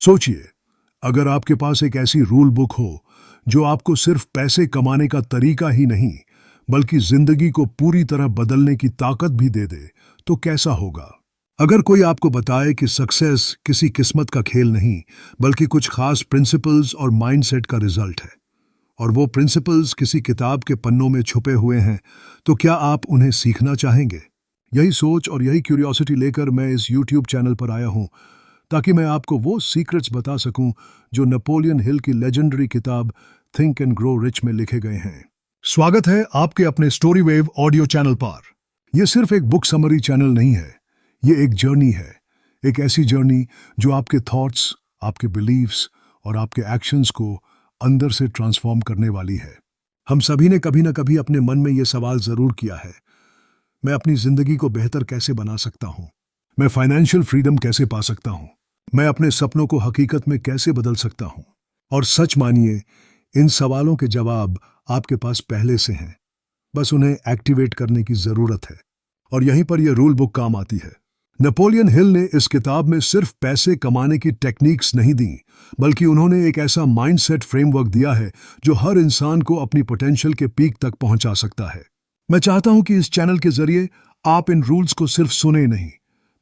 सोचिए, अगर आपके पास एक ऐसी रूल बुक हो जो आपको सिर्फ पैसे कमाने का तरीका ही नहीं बल्कि जिंदगी को पूरी तरह बदलने की ताकत भी दे दे, तो कैसा होगा? अगर कोई आपको बताए कि सक्सेस किसी किस्मत का खेल नहीं बल्कि कुछ खास प्रिंसिपल्स और माइंडसेट का रिजल्ट है, और वो प्रिंसिपल्स किसी किताब के पन्नों में छुपे हुए हैं, तो क्या आप उन्हें सीखना चाहेंगे? यही सोच और यही क्यूरियोसिटी लेकर मैं इस यूट्यूब चैनल पर आया हूं, ताकि मैं आपको वो सीक्रेट्स बता सकूं जो नेपोलियन हिल की लेजेंडरी किताब थिंक एंड ग्रो रिच में लिखे गए हैं। स्वागत है आपके अपने स्टोरी वेव ऑडियो चैनल पर। यह सिर्फ एक बुक समरी चैनल नहीं है, ये एक जर्नी है। एक ऐसी जर्नी जो आपके थॉट्स, आपके बिलीव्स और आपके एक्शंस को अंदर से ट्रांसफॉर्म करने वाली है। हम सभी ने कभी ना कभी अपने मन में ये सवाल जरूर किया है, मैं अपनी जिंदगी को बेहतर कैसे बना सकता हूं? मैं फाइनेंशियल फ्रीडम कैसे पा सकता हूं? मैं अपने सपनों को हकीकत में कैसे बदल सकता हूं? और सच मानिए, इन सवालों के जवाब आपके पास पहले से हैं, बस उन्हें एक्टिवेट करने की जरूरत है। और यहीं पर यह रूल बुक काम आती है। नेपोलियन हिल ने इस किताब में सिर्फ पैसे कमाने की टेक्निक्स नहीं दी, बल्कि उन्होंने एक ऐसा माइंडसेट फ्रेमवर्क दिया है जो हर इंसान को अपनी पोटेंशियल के पीक तक पहुंचा सकता है। मैं चाहता हूं कि इस चैनल के जरिए आप इन रूल्स को सिर्फ सुने नहीं,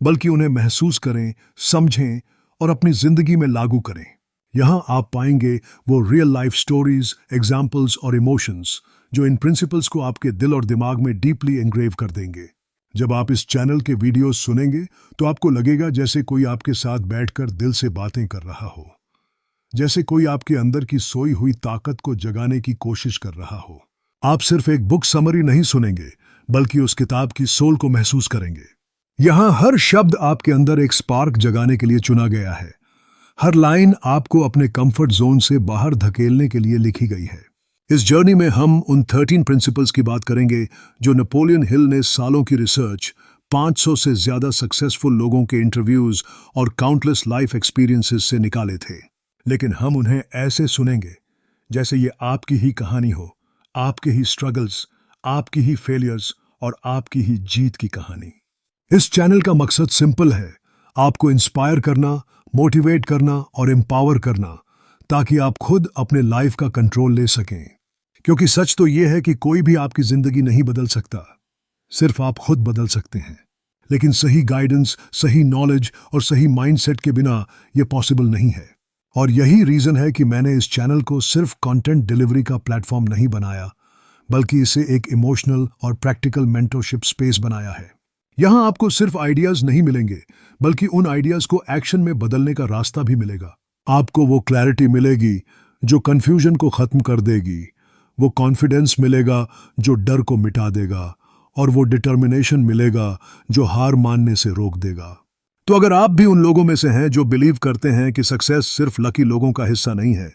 बल्कि उन्हें महसूस करें, समझें और अपनी जिंदगी में लागू करें। यहां आप पाएंगे वो रियल लाइफ स्टोरीज, एग्जाम्पल्स और इमोशंस जो इन प्रिंसिपल्स को आपके दिल और दिमाग में डीपली एंग्रेव कर देंगे। जब आप इस चैनल के वीडियोस सुनेंगे तो आपको लगेगा जैसे कोई आपके साथ बैठकर दिल से बातें कर रहा हो, जैसे कोई आपके अंदर की सोई हुई ताकत को जगाने की कोशिश कर रहा हो। आप सिर्फ एक बुक समरी नहीं सुनेंगे, बल्कि उस किताब की सोल को महसूस करेंगे। यहां हर शब्द आपके अंदर एक स्पार्क जगाने के लिए चुना गया है। हर लाइन आपको अपने कंफर्ट जोन से बाहर धकेलने के लिए लिखी गई है। इस जर्नी में हम उन 13 प्रिंसिपल्स की बात करेंगे जो नेपोलियन हिल ने सालों की रिसर्च, 500 से ज्यादा सक्सेसफुल लोगों के इंटरव्यूज और काउंटलेस लाइफ एक्सपीरियंसेस से निकाले थे। लेकिन हम उन्हें ऐसे सुनेंगे जैसे ये आपकी ही कहानी हो, आपके ही स्ट्रगल्स, आपकी ही फेलियर्स और आपकी ही जीत की कहानी। इस चैनल का मकसद सिंपल है, आपको इंस्पायर करना, मोटिवेट करना और एम्पावर करना, ताकि आप खुद अपने लाइफ का कंट्रोल ले सकें। क्योंकि सच तो यह है कि कोई भी आपकी जिंदगी नहीं बदल सकता, सिर्फ आप खुद बदल सकते हैं। लेकिन सही गाइडेंस, सही नॉलेज और सही माइंडसेट के बिना यह पॉसिबल नहीं है। और यही रीजन है कि मैंने इस चैनल को सिर्फ कंटेंट डिलीवरी का प्लेटफॉर्म नहीं बनाया, बल्कि इसे एक इमोशनल और प्रैक्टिकल मेंटरशिप स्पेस बनाया है। यहां आपको सिर्फ आइडियाज नहीं मिलेंगे, बल्कि उन आइडियाज को एक्शन में बदलने का रास्ता भी मिलेगा। आपको वो क्लैरिटी मिलेगी जो कंफ्यूजन को खत्म कर देगी, वो कॉन्फिडेंस मिलेगा जो डर को मिटा देगा, और वो डिटर्मिनेशन मिलेगा जो हार मानने से रोक देगा। तो अगर आप भी उन लोगों में से हैं जो बिलीव करते हैं कि सक्सेस सिर्फ लकी लोगों का हिस्सा नहीं है,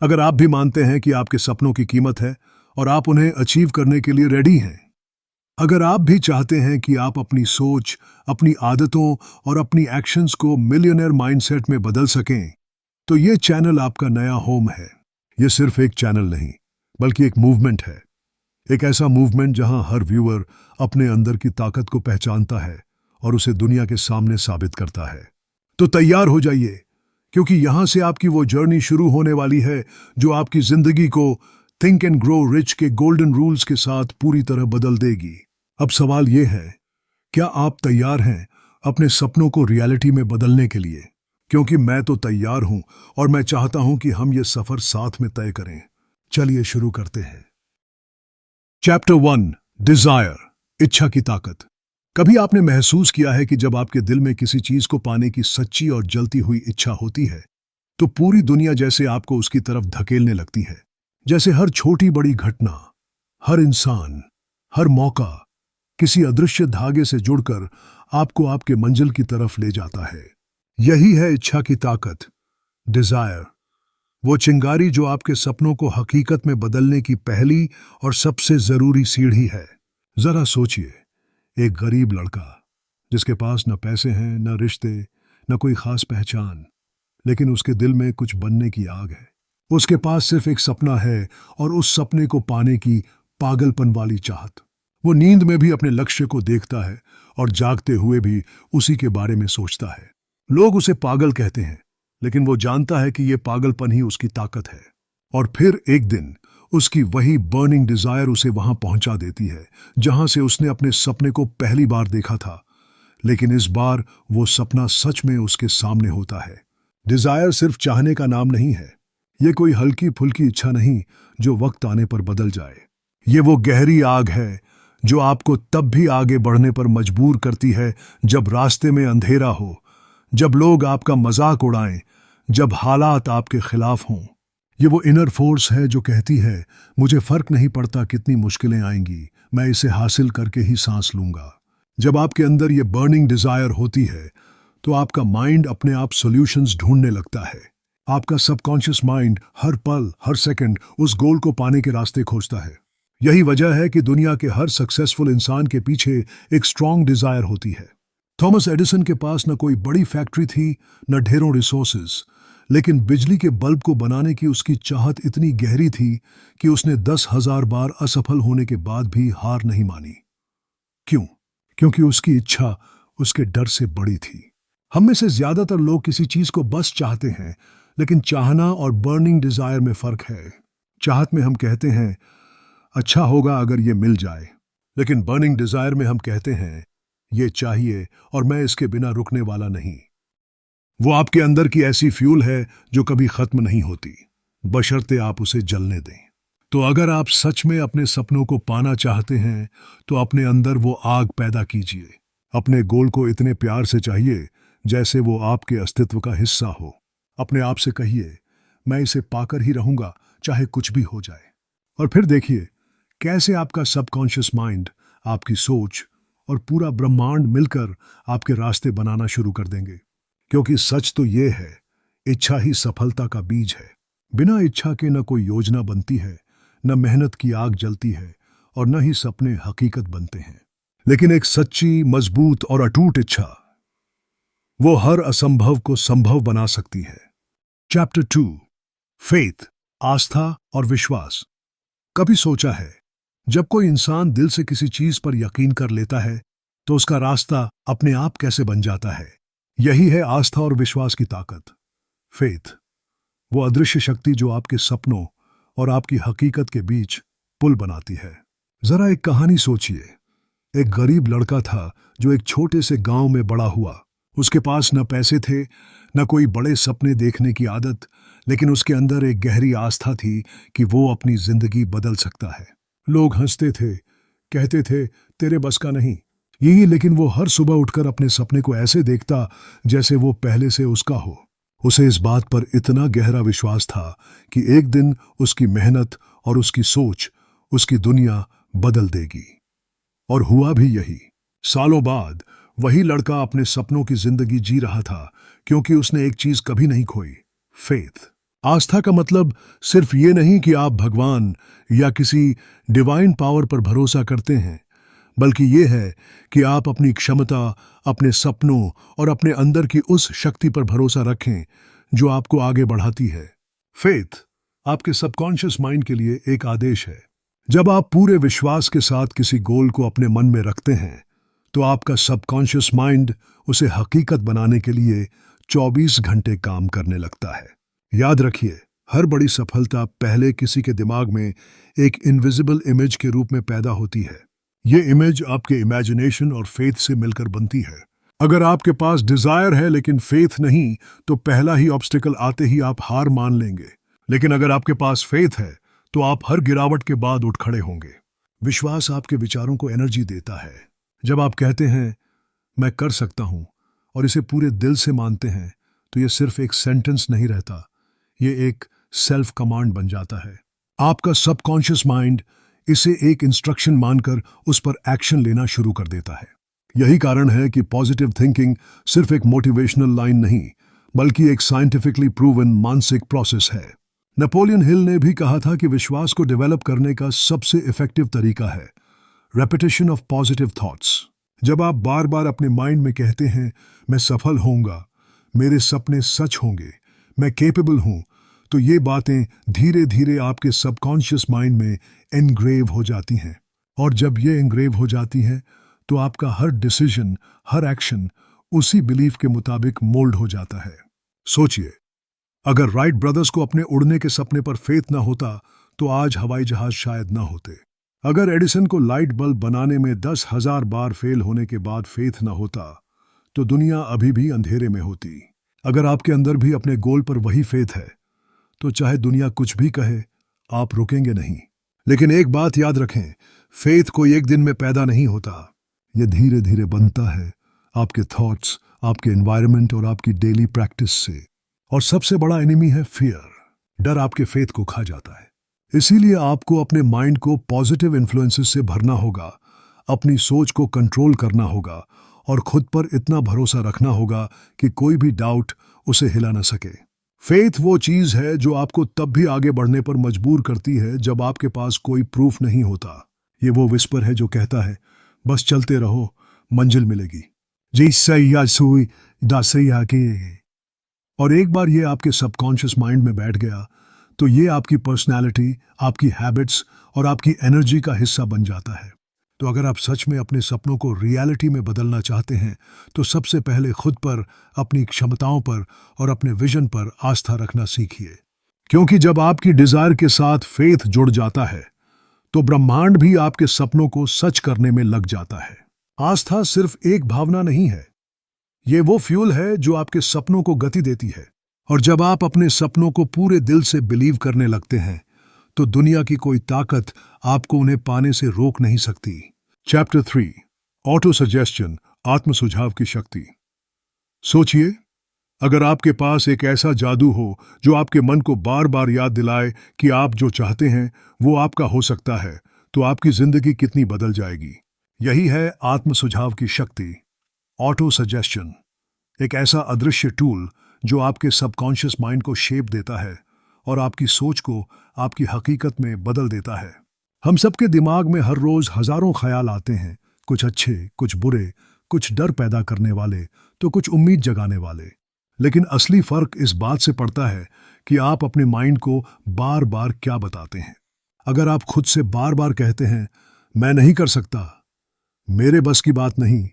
अगर आप भी मानते हैं कि आपके सपनों की कीमत है और आप उन्हें अचीव करने के लिए रेडी हैं, अगर आप भी चाहते हैं कि आप अपनी सोच, अपनी आदतों और अपनी एक्शंस को मिलियनेयर माइंडसेट में बदल सकें, तो ये चैनल आपका नया होम है। ये सिर्फ एक चैनल नहीं, बल्कि एक मूवमेंट है। एक ऐसा मूवमेंट जहां हर व्यूअर अपने अंदर की ताकत को पहचानता है और उसे दुनिया के सामने साबित करता है। तो तैयार हो जाइए, क्योंकि यहां से आपकी वो जर्नी शुरू होने वाली है जो आपकी जिंदगी को थिंक एंड ग्रो रिच के गोल्डन रूल्स के साथ पूरी तरह बदल देगी। अब सवाल ये है, क्या आप तैयार हैं अपने सपनों को रियलिटी में बदलने के लिए? क्योंकि मैं तो तैयार हूं और मैं चाहता हूं कि हम ये सफर साथ में तय करें। चलिए शुरू करते हैं। चैप्टर 1, डिजायर, इच्छा की ताकत। कभी आपने महसूस किया है कि जब आपके दिल में किसी चीज को पाने की सच्ची और जलती हुई इच्छा होती है, तो पूरी दुनिया जैसे आपको उसकी तरफ धकेलने लगती है। जैसे हर छोटी बड़ी घटना, हर इंसान, हर मौका किसी अदृश्य धागे से जुड़कर आपको आपके मंजिल की तरफ ले जाता है। यही है इच्छा की ताकत, डिजायर, वो चिंगारी जो आपके सपनों को हकीकत में बदलने की पहली और सबसे जरूरी सीढ़ी है। जरा सोचिए, एक गरीब लड़का जिसके पास न पैसे हैं, न रिश्ते, न कोई खास पहचान, लेकिन उसके दिल में कुछ बनने की आग है। उसके पास सिर्फ एक सपना है और उस सपने को पाने की पागलपन वाली चाहत। वो नींद में भी अपने लक्ष्य को देखता है, और जागते हुए भी उसी के बारे में सोचता है। लोग उसे पागल कहते हैं, लेकिन वो जानता है कि ये पागलपन ही उसकी ताकत है। और फिर एक दिन उसकी वही बर्निंग डिजायर उसे वहां पहुंचा देती है जहां से उसने अपने सपने को पहली बार देखा था। लेकिन इस बार वो सपना सच में उसके सामने होता है। डिजायर सिर्फ चाहने का नाम नहीं है। ये कोई हल्की फुल्की इच्छा नहीं जो वक्त आने पर बदल जाए। ये वो गहरी आग है जो आपको तब भी आगे बढ़ने पर मजबूर करती है जब रास्ते में अंधेरा हो, जब लोग आपका मजाक उड़ाएं, जब हालात आपके खिलाफ हों। ये वो इनर फोर्स है जो कहती है, मुझे फर्क नहीं पड़ता कितनी मुश्किलें आएंगी, मैं इसे हासिल करके ही सांस लूंगा। जब आपके अंदर ये बर्निंग डिजायर होती है तो आपका माइंड अपने आप सॉल्यूशंस ढूंढने लगता है। आपका सबकॉन्शियस माइंड हर पल हर सेकंड उस गोल को पाने के रास्ते खोजता है। यही वजह है कि दुनिया के हर सक्सेसफुल इंसान के पीछे एक स्ट्रांग डिजायर होती है। थॉमस एडिसन के पास न कोई बड़ी फैक्ट्री थी, न ढेरों रिसोर्सेज, लेकिन बिजली के बल्ब को बनाने की उसकी चाहत इतनी गहरी थी कि उसने 10,000 बार असफल होने के बाद भी हार नहीं मानी। क्यों? क्योंकि उसकी इच्छा उसके डर से बड़ी थी। हम में से ज्यादातर लोग किसी चीज को बस चाहते हैं, लेकिन चाहना और बर्निंग डिजायर में फर्क है। चाहत में हम कहते हैं अच्छा होगा अगर ये मिल जाए, लेकिन बर्निंग डिजायर में हम कहते हैं ये चाहिए और मैं इसके बिना रुकने वाला नहीं। वो आपके अंदर की ऐसी फ्यूल है जो कभी खत्म नहीं होती, बशर्ते आप उसे जलने दें। तो अगर आप सच में अपने सपनों को पाना चाहते हैं तो अपने अंदर वो आग पैदा कीजिए। अपने गोल को इतने प्यार से चाहिए जैसे वो आपके अस्तित्व का हिस्सा हो। अपने आप से कहिए, मैं इसे पाकर ही रहूंगा चाहे कुछ भी हो जाए। और फिर देखिए कैसे आपका सबकॉन्शियस माइंड, आपकी सोच और पूरा ब्रह्मांड मिलकर आपके रास्ते बनाना शुरू कर देंगे। क्योंकि सच तो ये है, इच्छा ही सफलता का बीज है। बिना इच्छा के न कोई योजना बनती है, न मेहनत की आग जलती है और न ही सपने हकीकत बनते हैं। लेकिन एक सच्ची, मजबूत और अटूट इच्छा, वो हर असंभव को संभव बना सकती है। चैप्टर 2, फेथ, आस्था और विश्वास। कभी सोचा है, जब कोई इंसान दिल से किसी चीज पर यकीन कर लेता है तो उसका रास्ता अपने आप कैसे बन जाता है। यही है आस्था और विश्वास की ताकत। फेथ, वो अदृश्य शक्ति जो आपके सपनों और आपकी हकीकत के बीच पुल बनाती है। जरा एक कहानी सोचिए। एक गरीब लड़का था जो एक छोटे से गांव में बड़ा हुआ। उसके पास न पैसे थे, न कोई बड़े सपने देखने की आदत, लेकिन उसके अंदर एक गहरी आस्था थी कि वो अपनी जिंदगी बदल सकता है। लोग हंसते थे, कहते थे तेरे बस का नहीं यही, लेकिन वो हर सुबह उठकर अपने सपने को ऐसे देखता जैसे वो पहले से उसका हो। उसे इस बात पर इतना गहरा विश्वास था कि एक दिन उसकी मेहनत और उसकी सोच उसकी दुनिया बदल देगी। और हुआ भी यही। सालों बाद वही लड़का अपने सपनों की जिंदगी जी रहा था, क्योंकि उसने एक चीज कभी नहीं खोई, फेथ। आस्था का मतलब सिर्फ ये नहीं कि आप भगवान या किसी डिवाइन पावर पर भरोसा करते हैं, बल्कि ये है कि आप अपनी क्षमता, अपने सपनों और अपने अंदर की उस शक्ति पर भरोसा रखें जो आपको आगे बढ़ाती है। फेथ आपके सबकॉन्शियस माइंड के लिए एक आदेश है। जब आप पूरे विश्वास के साथ किसी गोल को अपने मन में रखते हैं तो आपका सबकॉन्शियस माइंड उसे हकीकत बनाने के लिए 24 घंटे काम करने लगता है। याद रखिए, हर बड़ी सफलता पहले किसी के दिमाग में एक इनविजिबल इमेज के रूप में पैदा होती है। ये इमेज आपके इमेजिनेशन और फेथ से मिलकर बनती है। अगर आपके पास डिजायर है लेकिन फेथ नहीं, तो पहला ही ऑब्स्टिकल आते ही आप हार मान लेंगे। लेकिन अगर आपके पास फेथ है तो आप हर गिरावट के बाद उठ खड़े होंगे। विश्वास आपके विचारों को एनर्जी देता है। जब आप कहते हैं मैं कर सकता हूं और इसे पूरे दिल से मानते हैं तो ये सिर्फ एक सेंटेंस नहीं रहता, ये एक सेल्फ कमांड बन जाता है। आपका सबकॉन्शियस माइंड इसे एक इंस्ट्रक्शन मानकर उस पर एक्शन लेना शुरू कर देता है। यही कारण है कि पॉजिटिव थिंकिंग सिर्फ एक मोटिवेशनल लाइन नहीं, बल्कि एक साइंटिफिकली प्रूवन मानसिक प्रोसेस है। नेपोलियन हिल ने भी कहा था कि विश्वास को डेवलप करने का सबसे इफेक्टिव तरीका है रेपिटेशन ऑफ पॉजिटिव थॉट्स। जब आप बार बार अपने माइंड में कहते हैं मैं सफल होऊंगा, मेरे सपने सच होंगे, मैं कैपेबल हूं, तो ये बातें धीरे धीरे आपके सबकॉन्शियस माइंड में एनग्रेव हो जाती हैं। और जब ये एनग्रेव हो जाती हैं तो आपका हर डिसीजन, हर एक्शन उसी बिलीफ के मुताबिक मोल्ड हो जाता है। सोचिए, अगर राइट ब्रदर्स को अपने उड़ने के सपने पर फेथ न होता तो आज हवाई जहाज शायद न होते। अगर एडिसन को लाइट बल्ब बनाने में 10,000 बार फेल होने के बाद फेथ न होता तो दुनिया अभी भी अंधेरे में होती। अगर आपके अंदर भी अपने गोल पर वही फेथ है तो चाहे दुनिया कुछ भी कहे, आप रुकेंगे नहीं। लेकिन एक बात याद रखें, फेथ कोई एक दिन में पैदा नहीं होता, ये धीरे धीरे बनता है आपके थॉट्स, आपके एनवायरनमेंट और आपकी डेली प्रैक्टिस से। और सबसे बड़ा एनिमी है फियर। डर आपके फेथ को खा जाता है। इसीलिए आपको अपने माइंड को पॉजिटिव इन्फ्लुएंसेस से भरना होगा, अपनी सोच को कंट्रोल करना होगा और खुद पर इतना भरोसा रखना होगा कि कोई भी डाउट उसे हिला न सके। फेथ वो चीज है जो आपको तब भी आगे बढ़ने पर मजबूर करती है जब आपके पास कोई प्रूफ नहीं होता। ये वो विस्पर है जो कहता है बस चलते रहो, मंजिल मिलेगी। जी सैया सुई दा सैया के। और एक बार ये आपके सबकॉन्शियस माइंड में बैठ गया तो ये आपकी पर्सनैलिटी, आपकी हैबिट्स और आपकी एनर्जी का हिस्सा बन जाता है। तो अगर आप सच में अपने सपनों को रियलिटी में बदलना चाहते हैं तो सबसे पहले खुद पर, अपनी क्षमताओं पर और अपने विजन पर आस्था रखना सीखिए। क्योंकि जब आपकी डिजायर के साथ फेथ जुड़ जाता है तो ब्रह्मांड भी आपके सपनों को सच करने में लग जाता है। आस्था सिर्फ एक भावना नहीं है, ये वो फ्यूल है जो आपके सपनों को गति देती है। और जब आप अपने सपनों को पूरे दिल से बिलीव करने लगते हैं तो दुनिया की कोई ताकत आपको उन्हें पाने से रोक नहीं सकती। चैप्टर 3, ऑटो सजेशन, आत्म सुझाव की शक्ति। सोचिए, अगर आपके पास एक ऐसा जादू हो जो आपके मन को बार बार याद दिलाए कि आप जो चाहते हैं वो आपका हो सकता है, तो आपकी जिंदगी कितनी बदल जाएगी। यही है आत्म सुझाव की शक्ति। ऑटो सजेशन एक ऐसा अदृश्य टूल जो आपके सबकॉन्शियस माइंड को शेप देता है और आपकी सोच को आपकी हकीकत में बदल देता है। हम सबके दिमाग में हर रोज हजारों ख्याल आते हैं, कुछ अच्छे, कुछ बुरे, कुछ डर पैदा करने वाले तो कुछ उम्मीद जगाने वाले। लेकिन असली फर्क इस बात से पड़ता है कि आप अपने माइंड को बार बार क्या बताते हैं। अगर आप खुद से बार बार कहते हैं मैं नहीं कर सकता, मेरे बस की बात नहीं,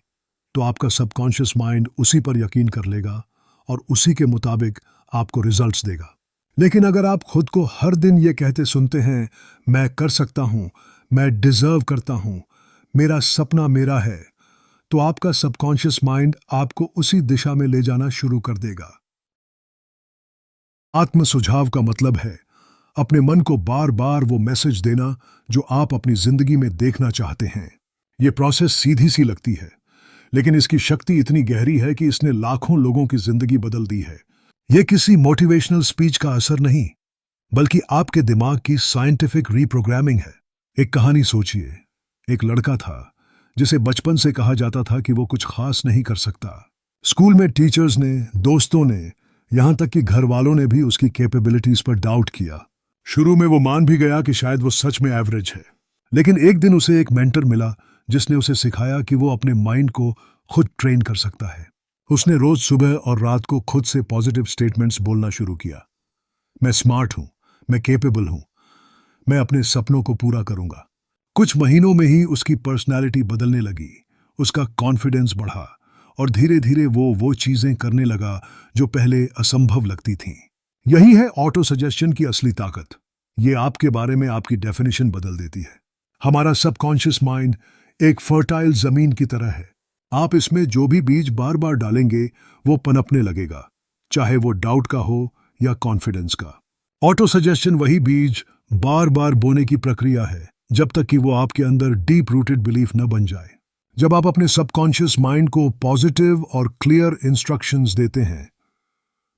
तो आपका सबकॉन्शियस माइंड उसी पर यकीन कर लेगा और उसी के मुताबिक आपको रिजल्ट्स देगा। लेकिन अगर आप खुद को हर दिन ये कहते सुनते हैं मैं कर सकता हूं, मैं डिजर्व करता हूं, मेरा सपना मेरा है, तो आपका सबकॉन्शियस माइंड आपको उसी दिशा में ले जाना शुरू कर देगा। आत्म सुझाव का मतलब है अपने मन को बार बार वो मैसेज देना जो आप अपनी जिंदगी में देखना चाहते हैं। ये प्रोसेस सीधी सी लगती है, लेकिन इसकी शक्ति इतनी गहरी है कि इसने लाखों लोगों की जिंदगी बदल दी है। यह किसी मोटिवेशनल स्पीच का असर नहीं, बल्कि आपके दिमाग की साइंटिफिक रीप्रोग्रामिंग है। एक कहानी सोचिए, एक लड़का था जिसे बचपन से कहा जाता था कि वो कुछ खास नहीं कर सकता। स्कूल में टीचर्स ने, दोस्तों ने, यहां तक कि घर वालों ने भी उसकी कैपेबिलिटीज पर डाउट किया। शुरू में वो मान भी गया कि शायद वो सच में एवरेज है। लेकिन एक दिन उसे एक मेंटर मिला जिसने उसे सिखाया कि वो अपने माइंड को खुद ट्रेन कर सकता है। उसने रोज सुबह और रात को खुद से पॉजिटिव स्टेटमेंट्स बोलना शुरू किया। मैं स्मार्ट हूं, मैं कैपेबल हूं, मैं अपने सपनों को पूरा करूंगा। कुछ महीनों में ही उसकी पर्सनालिटी बदलने लगी, उसका कॉन्फिडेंस बढ़ा और धीरे धीरे वो चीजें करने लगा जो पहले असंभव लगती थीं। यही है ऑटो सजेशन की असली ताकत। ये आपके बारे में आपकी डेफिनेशन बदल देती है। हमारा सबकॉन्शियस माइंड एक फर्टाइल जमीन की तरह है। आप इसमें जो भी बीज बार बार डालेंगे वो पनपने लगेगा, चाहे वो डाउट का हो या कॉन्फिडेंस का। ऑटो सजेशन वही बीज बार बार बोने की प्रक्रिया है जब तक कि वो आपके अंदर डीप रूटेड बिलीफ न बन जाए। जब आप अपने सबकॉन्शियस माइंड को पॉजिटिव और क्लियर इंस्ट्रक्शंस देते हैं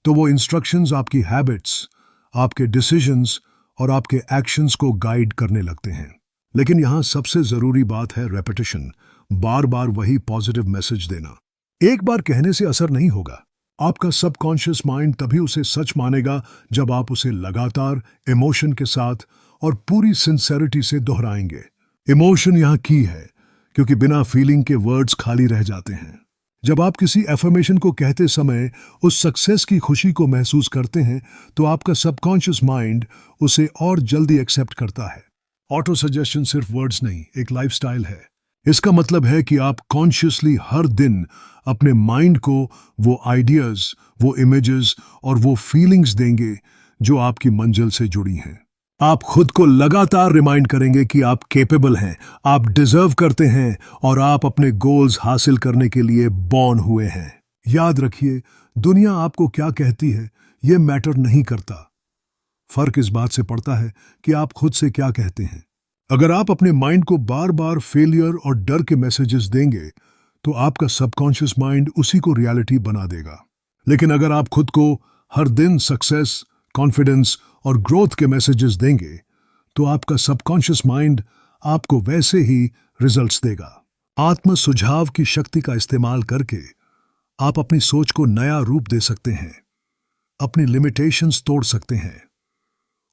तो वो इंस्ट्रक्शंस आपकी हैबिट्स, आपके डिसीजंस और आपके एक्शंस को गाइड करने लगते हैं। लेकिन यहां सबसे जरूरी बात है रेपिटेशन, बार बार वही पॉजिटिव मैसेज देना। एक बार कहने से असर नहीं होगा। आपका सबकॉन्शियस माइंड तभी उसे सच मानेगा जब आप उसे लगातार इमोशन के साथ और पूरी सिंसेरिटी से दोहराएंगे। इमोशन यहां की है क्योंकि बिना फीलिंग के वर्ड्स खाली रह जाते हैं। जब आप किसी एफर्मेशन को कहते समय उस सक्सेस की खुशी को महसूस करते हैं तो आपका सबकॉन्शियस माइंड उसे और जल्दी एक्सेप्ट करता है। ऑटो सजेशन सिर्फ वर्ड्स नहीं, एक लाइफस्टाइल है। इसका मतलब है कि आप कॉन्शियसली हर दिन अपने माइंड को वो आइडियाज, वो इमेजेस और वो फीलिंग्स देंगे जो आपकी मंजिल से जुड़ी हैं। आप खुद को लगातार रिमाइंड करेंगे कि आप कैपेबल हैं, आप डिजर्व करते हैं और आप अपने गोल्स हासिल करने के लिए बॉर्न हुए हैं। याद रखिए, दुनिया आपको क्या कहती है ये मैटर नहीं करता। फर्क इस बात से पड़ता है कि आप खुद से क्या कहते हैं। अगर आप अपने माइंड को बार बार फेलियर और डर के मैसेजेस देंगे तो आपका सबकॉन्शियस माइंड उसी को रियलिटी बना देगा। लेकिन अगर आप खुद को हर दिन सक्सेस, कॉन्फिडेंस और ग्रोथ के मैसेजेस देंगे तो आपका सबकॉन्शियस माइंड आपको वैसे ही रिजल्ट्स देगा। आत्म सुझाव की शक्ति का इस्तेमाल करके आप अपनी सोच को नया रूप दे सकते हैं, अपनी लिमिटेशंस तोड़ सकते हैं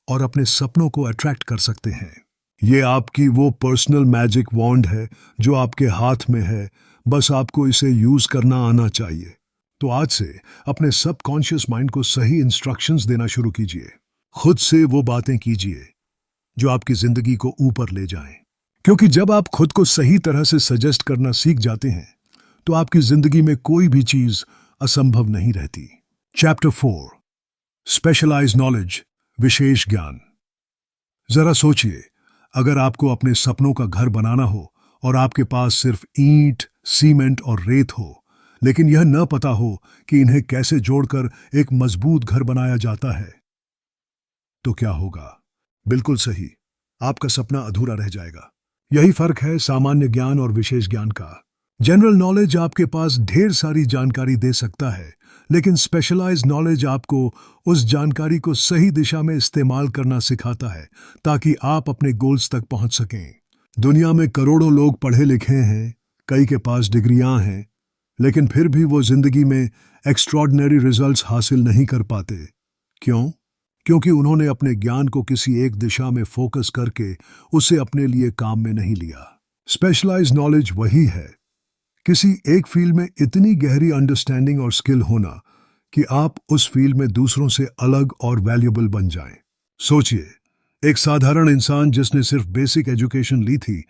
और अपने सपनों को अट्रैक्ट कर सकते हैं। ये आपकी वो पर्सनल मैजिक वॉन्ड है जो आपके हाथ में है, बस आपको इसे यूज करना आना चाहिए। तो आज से अपने सबकॉन्शियस माइंड को सही इंस्ट्रक्शंस देना शुरू कीजिए। खुद से वो बातें कीजिए जो आपकी जिंदगी को ऊपर ले जाएं। क्योंकि जब आप खुद को सही तरह से सजेस्ट करना सीख जाते हैं तो आपकी जिंदगी में कोई भी चीज असंभव नहीं रहती। चैप्टर 4, स्पेशलाइज्ड नॉलेज, विशेष ज्ञान। जरा सोचिए, अगर आपको अपने सपनों का घर बनाना हो और आपके पास सिर्फ ईंट, सीमेंट और रेत हो, लेकिन यह न पता हो कि इन्हें कैसे जोड़कर एक मजबूत घर बनाया जाता है, तो क्या होगा? बिल्कुल सही, आपका सपना अधूरा रह जाएगा। यही फर्क है सामान्य ज्ञान और विशेष ज्ञान का। जनरल नॉलेज आपके पास ढेर सारी जानकारी दे सकता है, लेकिन स्पेशलाइज्ड नॉलेज आपको उस जानकारी को सही दिशा में इस्तेमाल करना सिखाता है ताकि आप अपने गोल्स तक पहुंच सकें। दुनिया में करोड़ों लोग पढ़े लिखे हैं, कई के पास डिग्रियां हैं, लेकिन फिर भी वो जिंदगी में एक्स्ट्रॉर्डिनरी रिजल्ट्स हासिल नहीं कर पाते। क्यों? क्योंकि उन्होंने अपने ज्ञान को किसी एक दिशा में फोकस करके उसे अपने लिए काम में नहीं लिया। स्पेशलाइज्ड नॉलेज वही है, किसी एक फील्ड में इतनी गहरी अंडरस्टैंडिंग और स्किल होना कि आप उस फील्ड में दूसरों से अलग और वैल्यूएबल बन जाएं। सोचिए, एक साधारण इंसान जिसने सिर्फ बेसिक एजुकेशन ली थी,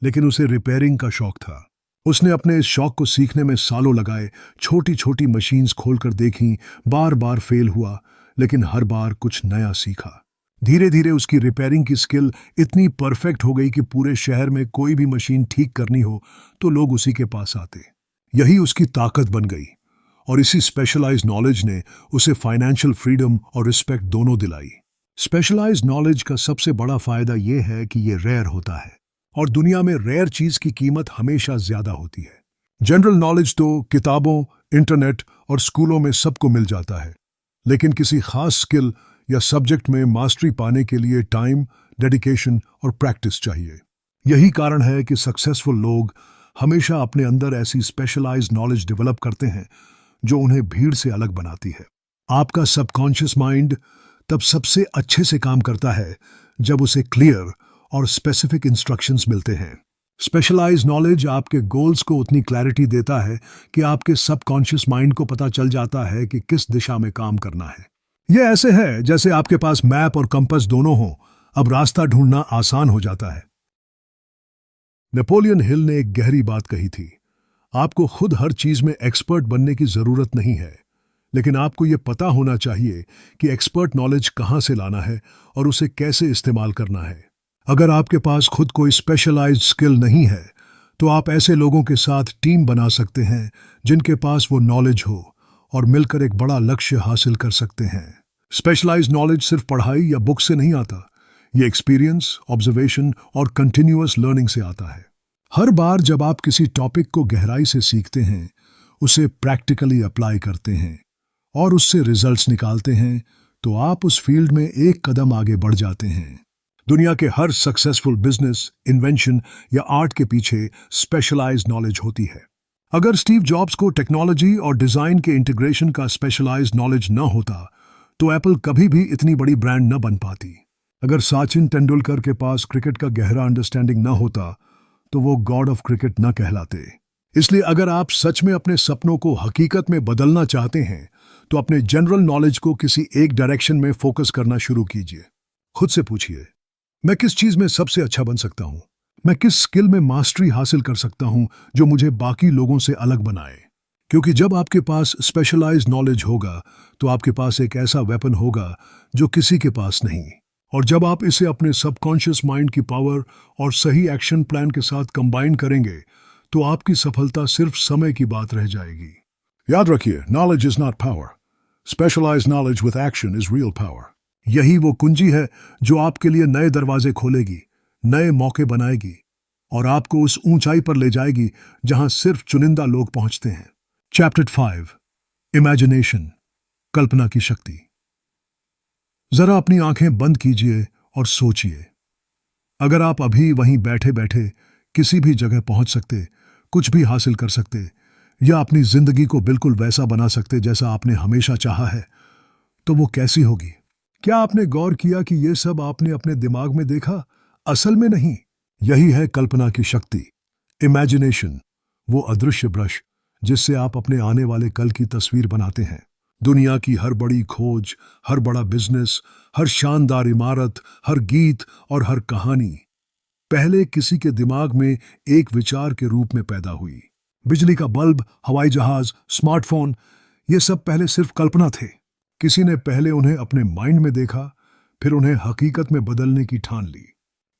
लेकिन उसे रिपेयरिंग का शौक था। उसने अपने इस शौक को सीखने में सालों लगाए, छोटी छोटी मशीन्स खोलकर देखीं, बार बार फेल हुआ, लेकिन हर बार कुछ नया सीखा। धीरे धीरे उसकी रिपेयरिंग की स्किल इतनी परफेक्ट हो गई कि पूरे शहर में कोई भी मशीन ठीक करनी हो तो लोग उसी के पास आते। यही उसकी ताकत बन गई और इसी स्पेशलाइज्ड नॉलेज ने उसे फाइनेंशियल फ्रीडम और रिस्पेक्ट दोनों दिलाई। स्पेशलाइज्ड नॉलेज का सबसे बड़ा फायदा यह है कि यह रेयर होता है और दुनिया में रेयर चीज की कीमत हमेशा ज्यादा होती है। जनरल नॉलेज तो किताबों, इंटरनेट और स्कूलों में सबको मिल जाता है, लेकिन किसी खास स्किल या सब्जेक्ट में मास्टरी पाने के लिए टाइम, डेडिकेशन और प्रैक्टिस चाहिए। यही कारण है कि सक्सेसफुल लोग हमेशा अपने अंदर ऐसी स्पेशलाइज्ड नॉलेज डेवलप करते हैं जो उन्हें भीड़ से अलग बनाती है। आपका सबकॉन्शियस माइंड तब सबसे अच्छे से काम करता है जब उसे क्लियर और स्पेसिफिक इंस्ट्रक्शंस मिलते हैं। स्पेशलाइज्ड नॉलेज आपके गोल्स को उतनी क्लैरिटी देता है कि आपके सबकॉन्शियस माइंड को पता चल जाता है कि किस दिशा में काम करना है। यह ऐसे है जैसे आपके पास मैप और कंपास दोनों हों, अब रास्ता ढूंढना आसान हो जाता है। नेपोलियन हिल ने एक गहरी बात कही थी, आपको खुद हर चीज में एक्सपर्ट बनने की जरूरत नहीं है, लेकिन आपको यह पता होना चाहिए कि एक्सपर्ट नॉलेज कहां से लाना है और उसे कैसे इस्तेमाल करना है। अगर आपके पास खुद कोई स्पेशलाइज्ड स्किल नहीं है तो आप ऐसे लोगों के साथ टीम बना सकते हैं जिनके पास वो नॉलेज हो और मिलकर एक बड़ा लक्ष्य हासिल कर सकते हैं। स्पेशलाइज्ड नॉलेज सिर्फ पढ़ाई या बुक से नहीं आता, ये एक्सपीरियंस, ऑब्जर्वेशन और कंटिन्यूअस लर्निंग से आता है। हर बार जब आप किसी टॉपिक को गहराई से सीखते हैं, उसे प्रैक्टिकली अप्लाई करते हैं और उससे रिजल्ट्स निकालते हैं, तो आप उस फील्ड में एक कदम आगे बढ़ जाते हैं। दुनिया के हर सक्सेसफुल बिजनेस, इन्वेंशन या आर्ट के पीछे स्पेशलाइज्ड नॉलेज होती है। अगर स्टीव जॉब्स को टेक्नोलॉजी और डिजाइन के इंटीग्रेशन का स्पेशलाइज्ड नॉलेज न होता तो एप्पल कभी भी इतनी बड़ी ब्रांड न बन पाती। अगर सचिन तेंदुलकर के पास क्रिकेट का गहरा अंडरस्टैंडिंग न होता तो वो गॉड ऑफ क्रिकेट न कहलाते। इसलिए अगर आप सच में अपने सपनों को हकीकत में बदलना चाहते हैं तो अपने जनरल नॉलेज को किसी एक डायरेक्शन में फोकस करना शुरू कीजिए। खुद से पूछिए, मैं किस चीज में सबसे अच्छा बन सकता हूं? मैं किस स्किल में मास्टरी हासिल कर सकता हूं जो मुझे बाकी लोगों से अलग बनाए। क्योंकि जब आपके पास स्पेशलाइज्ड नॉलेज होगा तो आपके पास एक ऐसा वेपन होगा जो किसी के पास नहीं। और जब आप इसे अपने सबकॉन्शियस माइंड की पावर और सही एक्शन प्लान के साथ कंबाइन करेंगे तो आपकी सफलता सिर्फ समय की बात रह जाएगी। याद रखिए, knowledge is not power, specialised knowledge with action is real power. यही वो कुंजी है जो आपके लिए नए दरवाजे खोलेगी, नए मौके बनाएगी और आपको उस ऊंचाई पर ले जाएगी जहां सिर्फ चुनिंदा लोग पहुंचते हैं। चैप्टर 5, इमेजिनेशन, कल्पना की शक्ति। जरा अपनी आंखें बंद कीजिए और सोचिए, अगर आप अभी वहीं बैठे बैठे किसी भी जगह पहुंच सकते, कुछ भी हासिल कर सकते या अपनी जिंदगी को बिल्कुल वैसा बना सकते जैसा आपने हमेशा चाहा है, तो वो कैसी होगी? क्या आपने गौर किया कि ये सब आपने अपने दिमाग में देखा, असल में नहीं? यही है कल्पना की शक्ति, इमेजिनेशन, वो अदृश्य ब्रश जिससे आप अपने आने वाले कल की तस्वीर बनाते हैं। दुनिया की हर बड़ी खोज, हर बड़ा बिजनेस, हर शानदार इमारत, हर गीत और हर कहानी पहले किसी के दिमाग में एक विचार के रूप में पैदा हुई। बिजली का बल्ब, हवाई जहाज, स्मार्टफोन, ये सब पहले सिर्फ कल्पना थे। किसी ने पहले उन्हें अपने माइंड में देखा, फिर उन्हें हकीकत में बदलने की ठान ली।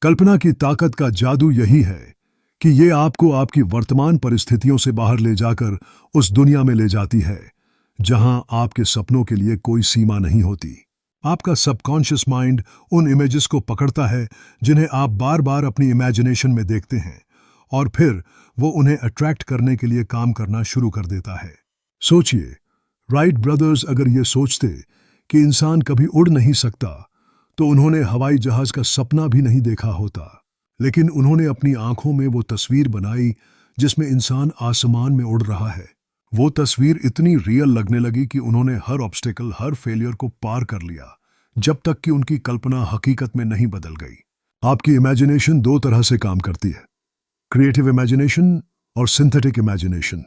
कल्पना की ताकत का जादू यही है कि ये आपको आपकी वर्तमान परिस्थितियों से बाहर ले जाकर उस दुनिया में ले जाती है जहां आपके सपनों के लिए कोई सीमा नहीं होती। आपका सबकॉन्शियस माइंड उन इमेजेस को पकड़ता है जिन्हें आप बार बार अपनी इमेजिनेशन में देखते हैं और फिर वो उन्हें अट्रैक्ट करने के लिए काम करना शुरू कर देता है। सोचिए, राइट ब्रदर्स अगर ये सोचते कि इंसान कभी उड़ नहीं सकता तो उन्होंने हवाई जहाज का सपना भी नहीं देखा होता। लेकिन उन्होंने अपनी आंखों में वो तस्वीर बनाई जिसमें इंसान आसमान में उड़ रहा है। वो तस्वीर इतनी रियल लगने लगी कि उन्होंने हर ऑब्स्टेकल, हर फेलियर को पार कर लिया, जब तक कि उनकी कल्पना हकीकत में नहीं बदल गई। आपकी इमेजिनेशन दो तरह से काम करती है, क्रिएटिव इमेजिनेशन और सिंथेटिक इमेजिनेशन।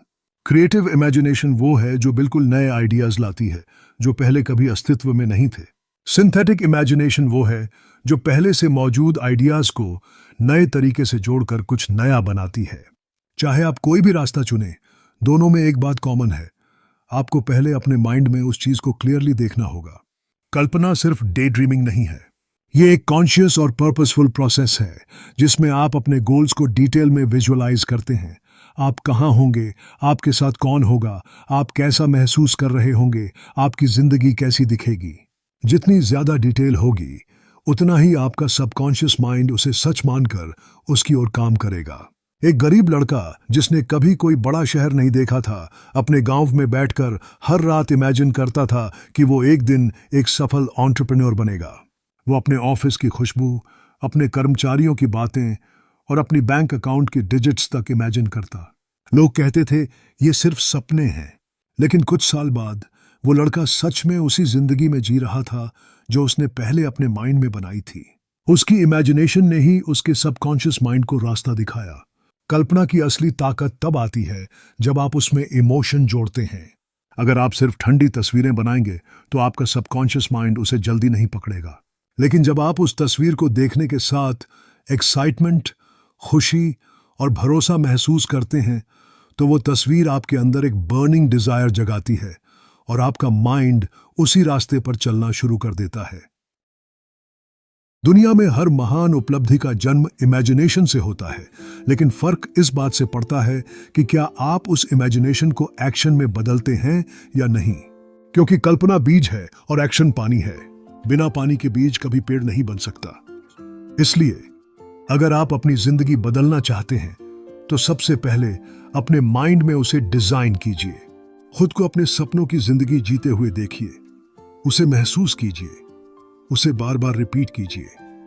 क्रिएटिव इमेजिनेशन वो है जो बिल्कुल नए आइडियाज लाती है जो पहले कभी अस्तित्व में नहीं थे। सिंथेटिक इमेजिनेशन वो है जो पहले से मौजूद आइडियाज को नए तरीके से जोड़कर कुछ नया बनाती है। चाहे आप कोई भी रास्ता चुने, दोनों में एक बात कॉमन है, आपको पहले अपने माइंड में उस चीज को क्लियरली देखना होगा। कल्पना सिर्फ डे ड्रीमिंग नहीं है, ये एक कॉन्शियस और पर्पसफुल प्रोसेस है जिसमें आप अपने गोल्स को डिटेल में विजुअलाइज करते हैं। आप कहाँ होंगे, आपके साथ कौन होगा, आप कैसा महसूस कर रहे होंगे, आपकी जिंदगी कैसी दिखेगी। जितनी ज्यादा डिटेल होगी उतना ही आपका सबकॉन्शियस माइंड उसे सच मानकर उसकी ओर काम करेगा। एक गरीब लड़का जिसने कभी कोई बड़ा शहर नहीं देखा था, अपने गांव में बैठकर हर रात इमेजिन करता था कि वो एक दिन एक सफल एंटरप्रेन्योर बनेगा। वो अपने ऑफिस की खुशबू, अपने कर्मचारियों की बातें और अपनी बैंक अकाउंट के डिजिट्स तक इमेजिन करता। लोग कहते थे ये सिर्फ सपने हैं, लेकिन कुछ साल बाद वो लड़का सच में उसी जिंदगी में जी रहा था जो उसने पहले अपने माइंड में बनाई थी। उसकी इमेजिनेशन ने ही उसके सबकॉन्शियस माइंड को रास्ता दिखाया। कल्पना की असली ताकत तब आती है जब आप उसमें इमोशन जोड़ते हैं। अगर आप सिर्फ ठंडी तस्वीरें बनाएंगे तो आपका सबकॉन्शियस माइंड उसे जल्दी नहीं पकड़ेगा। लेकिन जब आप उस तस्वीर को देखने के साथ एक्साइटमेंट, खुशी और भरोसा महसूस करते हैं तो वो तस्वीर आपके अंदर एक बर्निंग डिजायर जगाती है और आपका माइंड उसी रास्ते पर चलना शुरू कर देता है। दुनिया में हर महान उपलब्धि का जन्म इमेजिनेशन से होता है, लेकिन फर्क इस बात से पड़ता है कि क्या आप उस इमेजिनेशन को एक्शन में बदलते हैं या नहीं। क्योंकि कल्पना बीज है और एक्शन पानी है। बिना पानी के बीज कभी पेड़ नहीं बन सकता। इसलिए अगर आप अपनी जिंदगी बदलना चाहते हैं तो सबसे पहले अपने माइंड में उसे डिजाइन कीजिए। खुद को अपने सपनों की जिंदगी जीते हुए देखिए, उसे महसूस कीजिए, उसे बार बार रिपीट कीजिए।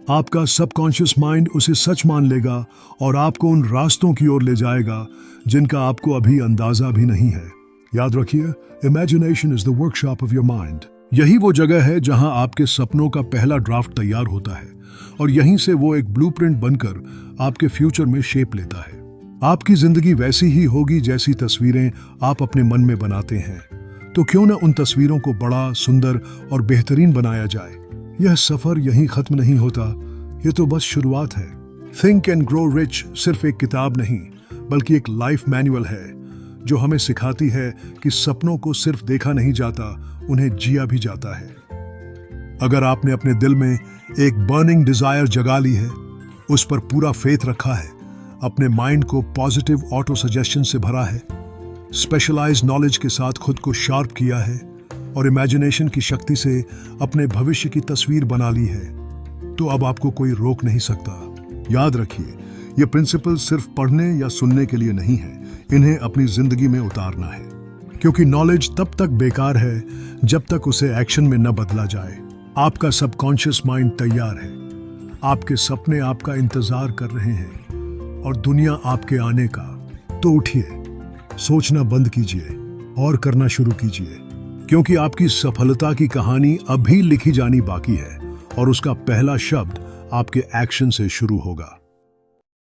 आपका सबकॉन्शियस माइंड उसे सच मान लेगा और आपको उन रास्तों की ओर ले जाएगा जिनका आपको अभी अंदाजा भी नहीं है। याद रखिए, imagination is the workshop of your mind. यही वो जगह है जहां आपके सपनों का पहला ड्राफ्ट तैयार होता है और यहीं से वो एक ब्लूप्रिंट बनकर आपके फ्यूचर में शेप लेता है। आपकी जिंदगी वैसी ही होगी जैसी तस्वीरें आप अपने मन में बनाते हैं। तो क्यों ना उन तस्वीरों को बड़ा, सुंदर और बेहतरीन बनाया जाए। यह सफर यहीं खत्म नहीं होता, ये तो बस शुरुआत है। थिंक एंड ग्रो रिच सिर्फ एक किताब नहीं, बल्कि एक लाइफ मैनुअल है जो हमें सिखाती है कि सपनों को सिर्फ देखा नहीं जाता, उन्हें जिया भी जाता है। अगर आपने अपने दिल में एक बर्निंग डिजायर जगा ली है, उस पर पूरा फेथ रखा है, अपने माइंड को पॉजिटिव ऑटो सजेशन से भरा है, स्पेशलाइज्ड नॉलेज के साथ खुद को शार्प किया है और इमेजिनेशन की शक्ति से अपने भविष्य की तस्वीर बना ली है, तो अब आपको कोई रोक नहीं सकता। याद रखिए, ये प्रिंसिपल सिर्फ पढ़ने या सुनने के लिए नहीं है, इन्हें अपनी जिंदगी में उतारना है, क्योंकि नॉलेज तब तक बेकार है जब तक उसे एक्शन में न बदला जाए। आपका सबकॉन्शियस माइंड तैयार है, आपके सपने आपका इंतजार कर रहे हैं और दुनिया आपके आने का। तो उठिए, सोचना बंद कीजिए और करना शुरू कीजिए, क्योंकि आपकी सफलता की कहानी अभी लिखी जानी बाकी है और उसका पहला शब्द आपके एक्शन से शुरू होगा।